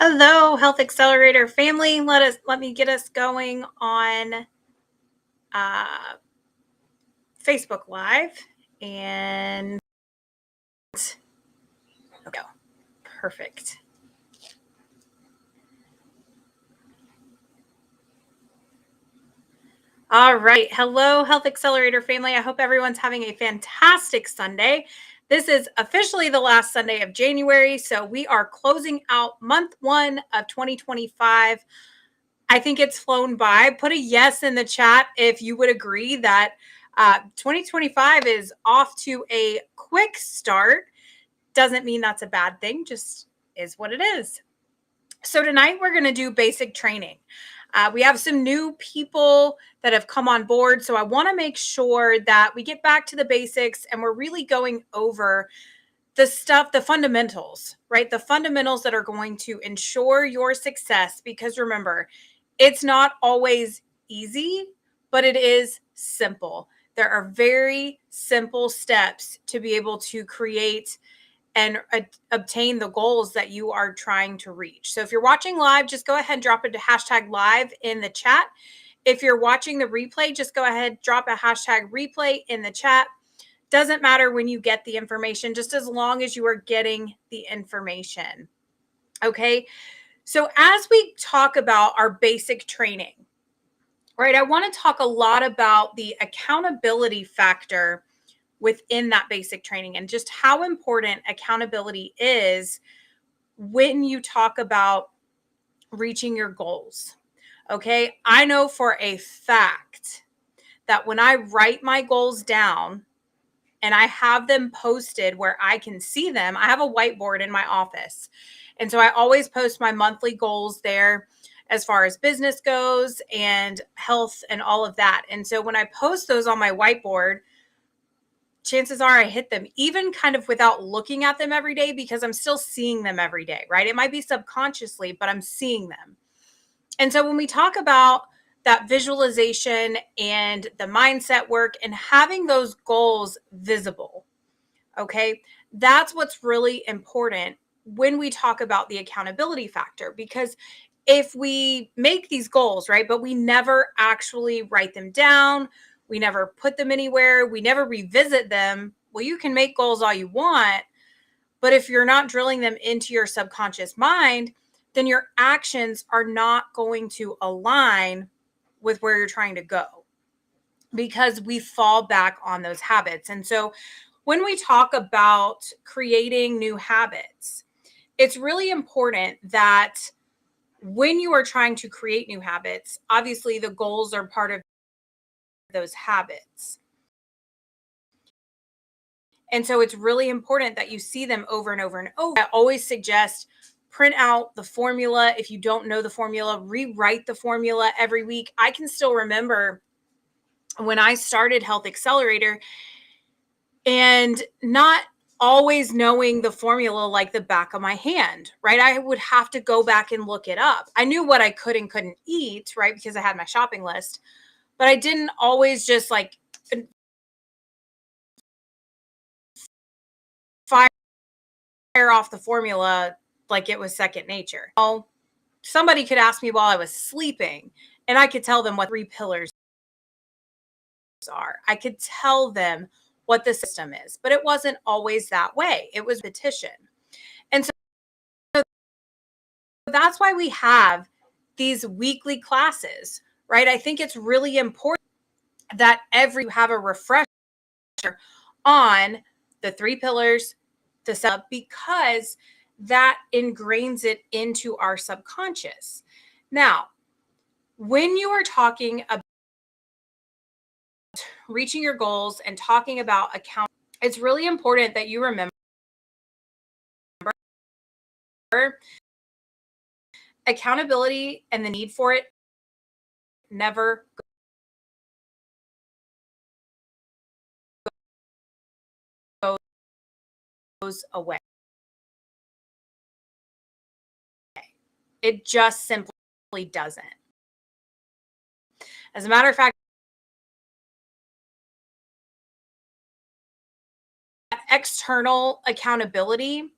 Hello, Health Accelerator family. Let me get us going on uh, Facebook Live, and okay, perfect. All right, hello, Health Accelerator family. I hope everyone's having a fantastic Sunday. This is officially the last Sunday of January, so we are closing out month one of 2025. I think it's flown by. Put a yes in the chat if you would agree that 2025 is off to a quick start. Doesn't mean that's a bad thing, just is what it is. So tonight we're going to do basic training. We have some new people that have come on board, so I want to make sure that we get back to the basics and we're really going over the stuff, the fundamentals, right? The fundamentals that are going to ensure your success, because remember, it's not always easy, but it is simple. There are very simple steps to be able to create and obtain the goals that you are trying to reach. So if you're watching live, just go ahead and drop it to hashtag live in the chat. If you're watching the replay, just go ahead, drop a hashtag replay in the chat. Doesn't matter when you get the information, just as long as you are getting the information. Okay. So as we talk about our basic training, right, I want to talk a lot about the accountability factor within that basic training and just how important accountability is when you talk about reaching your goals. Okay. I know for a fact that when I write my goals down, and I have them posted where I can see them. I have a whiteboard in my office. And so I always post my monthly goals there as far as business goes and health and all of that. And so when I post those on my whiteboard, chances are I hit them even kind of without looking at them every day because I'm still seeing them every day, right? It might be subconsciously, but I'm seeing them. And so when we talk about that visualization and the mindset work and having those goals visible, okay, that's what's really important when we talk about the accountability factor. Because if we make these goals, right, but we never actually write them down, we never put them anywhere, we never revisit them, well, you can make goals all you want, but if you're not drilling them into your subconscious mind, then your actions are not going to align with where you're trying to go because we fall back on those habits. And so when we talk about creating new habits, it's really important that when you are trying to create new habits, obviously the goals are part of those habits. And so it's really important that you see them over and over and over. I always suggest print out the formula. If you don't know the formula, rewrite the formula every week. I can still remember when I started Health Accelerator and not always knowing the formula like the back of my hand, right? I would have to go back and look it up. I knew what I could and couldn't eat, right? Because I had my shopping list, but I didn't always just like fire off the formula like it was second nature. Oh, somebody could ask me while I was sleeping and I could tell them what 3 pillars are. I could tell them what the system is, but it wasn't always that way. It was repetition. And so that's why we have these weekly classes, right? I think it's really important that every have a refresher on the 3 pillars to sub because that ingrains it into our subconscious. Now, when you are talking about reaching your goals and talking about account, it's really important that you remember accountability and the need for it never goes away. It just simply doesn't. As a matter of fact, external accountability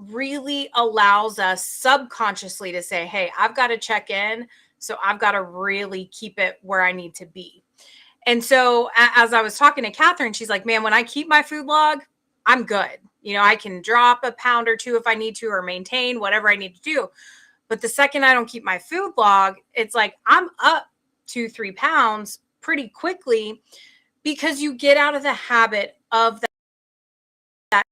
really allows us subconsciously to say, hey, I've got to check in. So I've got to really keep it where I need to be. And so as I was talking to Catherine, she's like, man, when I keep my food log, I'm good. You know, I can drop a pound or two if I need to, or maintain whatever I need to do. But the second I don't keep my food log, it's like I'm up 2-3 pounds pretty quickly, because you get out of the habit of that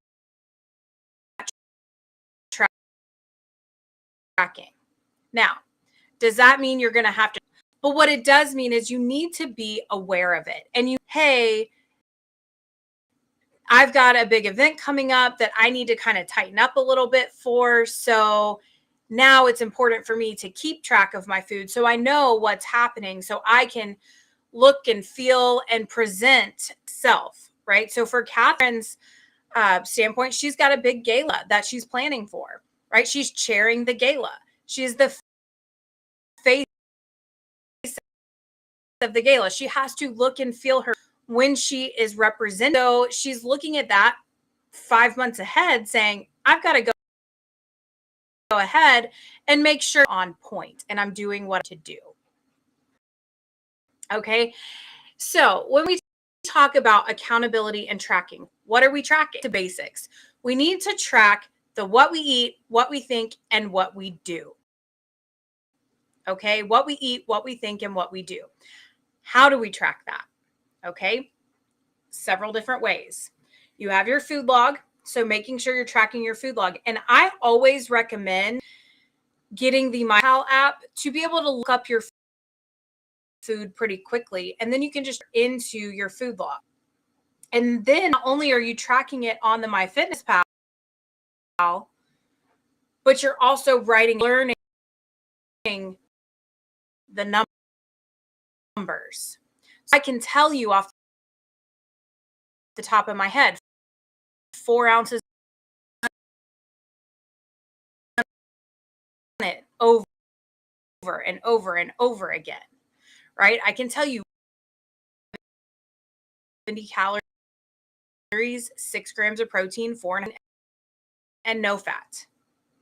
tracking. Now, does that mean you're going to have to? But what it does mean is you need to be aware of it. And hey, I've got a big event coming up that I need to kind of tighten up a little bit for. So now it's important for me to keep track of my food so I know what's happening, so I can look and feel and present self, right? So for Catherine's standpoint, she's got a big gala that she's planning for, right? She's chairing the gala. She's the face of the gala. She has to look and feel her when she is represented. So she's looking at that 5 months ahead saying, I've got to go ahead and make sure I'm on point and I'm doing what to do. Okay. So when we talk about accountability and tracking, what are we tracking? The basics. We need to track the what we eat, what we think, and what we do. Okay. What we eat, what we think, and what we do. How do we track that? Okay. Several different ways. You have your food log. So making sure you're tracking your food log. And I always recommend getting the MyHal app to be able to look up your food pretty quickly. And then you can just into your food log. And then not only are you tracking it on the MyFitnessPal, but you're also learning the numbers. So I can tell you off the top of my head, 4 ounces it over and over and over again, right? I can tell you 70 calories, 6 grams of protein, 4 and no fat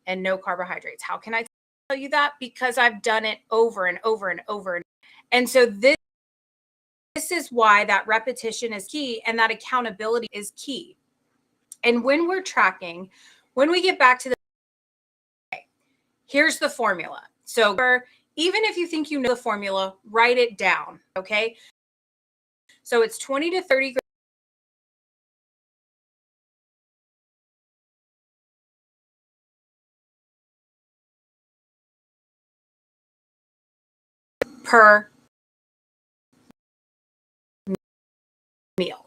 and no carbohydrates. How can I tell you that? Because I've done it over and over and over. And so this is why that repetition is key and that accountability is key. And when we're tracking, when we get back to here's the formula. So even if you think you know the formula, write it down, okay? So it's 20 to 30 per meal.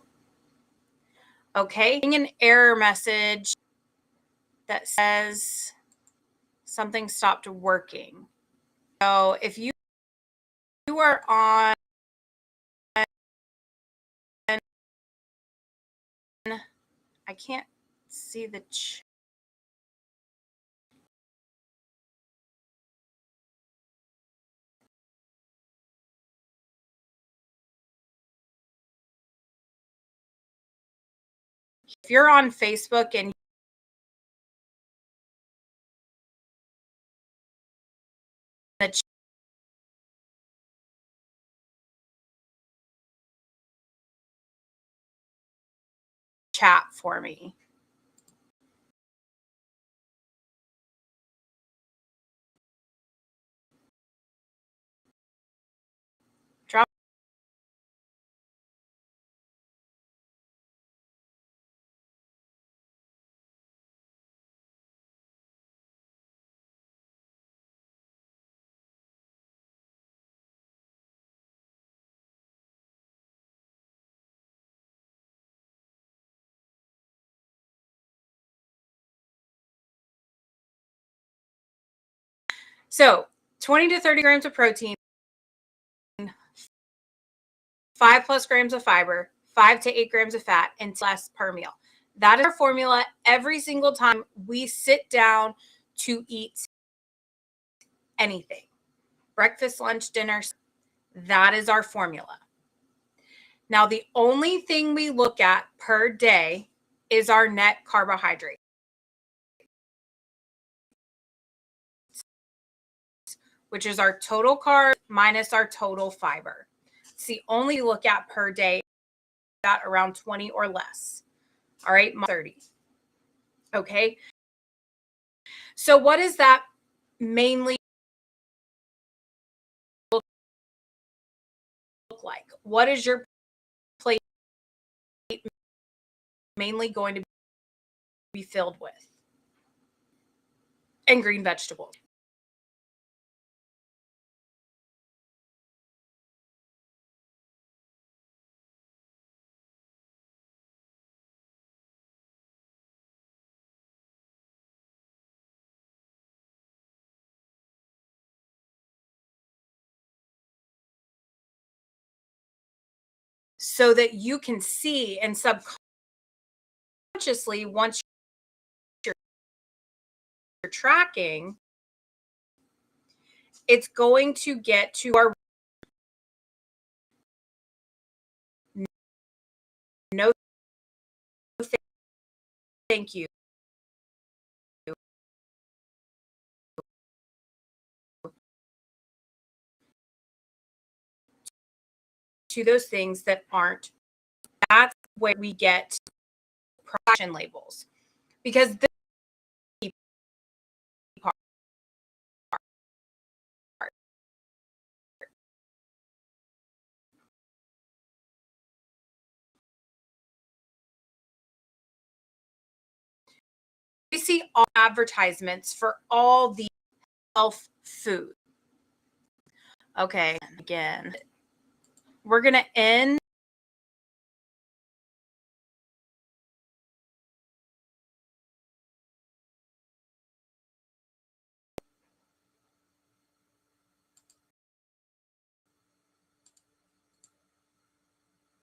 Okay, an error message that says something stopped working. So if you are on, I can't see the if you're on Facebook and the chat for me. Drop So 20 to 30 grams of protein, 5+ grams of fiber, 5 to 8 grams of fat, and less per meal. That is our formula every single time we sit down to eat anything. Breakfast, lunch, dinner. That is our formula. Now, the only thing we look at per day is our net carbohydrate. which is our total carbs minus our total fiber. It's the only look at per day at around 20 or less. All right, 30. Okay. So what does that mainly look like? What is your plate mainly going to be filled with? And green vegetables. So that you can see and subconsciously, once you're tracking, it's going to get to our no thank you to those things that aren't. That's where we get production labels, because this part, we see all advertisements for all the health food. Okay, again, we're going to end